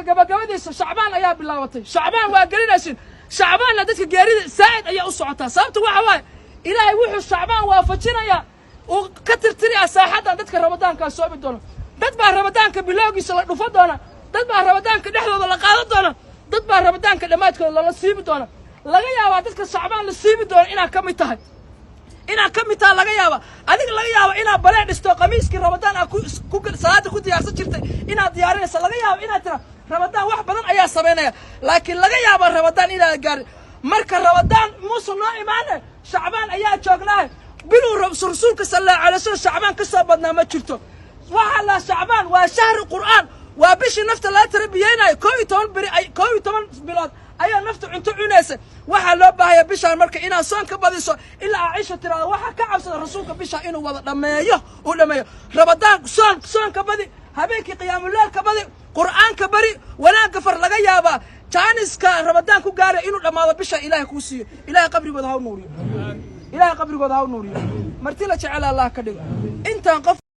gabagabadiisa shacbaan ayaa bilaabatay shacbaan waa gelinaysin shacbaanna dadka geerida saa'id ayaa u socotaa sababta waxa waaye ilaahay wuxuu shacbaan waafajinaya oo ka tirtiriya saaxadan dadka ramadaanka soomi doona dad baa ramadaanka bilowgiisa la dhufo doona dad baa ramadaanka dhexdooda la qaadan doona dad baa ramadaanka dhamaadkooda la siibi doona laga yaabaa dadka shacbaan la siibi doona inaa ka mid tahay laga yaaba adiga laga yaaba inaa baleen dhisto qamiiskii ramadaan ku salaada ku diyaarsan jirtay inaa diyaarinaysa laga yaaba inaa tira ramadaan wax badan ayaa sameynaya laakiin laga yaaba ramadaan inaa gaarin marka ramadaan muusan noo imaanay shacbaan ayaa joognaa biluu rasuulka sallallahu alayhi wasallam shacbaan ka soo badnaa ma jirto waxa la shacbaan waa shahri qur'aan waa bishii nafta la tarbiyeenay 12 bilood ayaa nafta cunto cunaysa waxa loo baahayaa bishaan marka inaa soon ka badiso ilaa Aisha tiraado waxa ka cabsada rasuulka bisha inuu wada dhameeyo ramadaan soon ka badi habeenkii qiyaamul leyl ka badi qur'aan ka bari wanaag far laga yaaba jaaniska ramadaan ku gaaray inuu dhamaado bisha ilaahay ku siiyo ilaahay qabrigooda ha u nuuriyo martii la jecel Allah ka dhigo intaan qof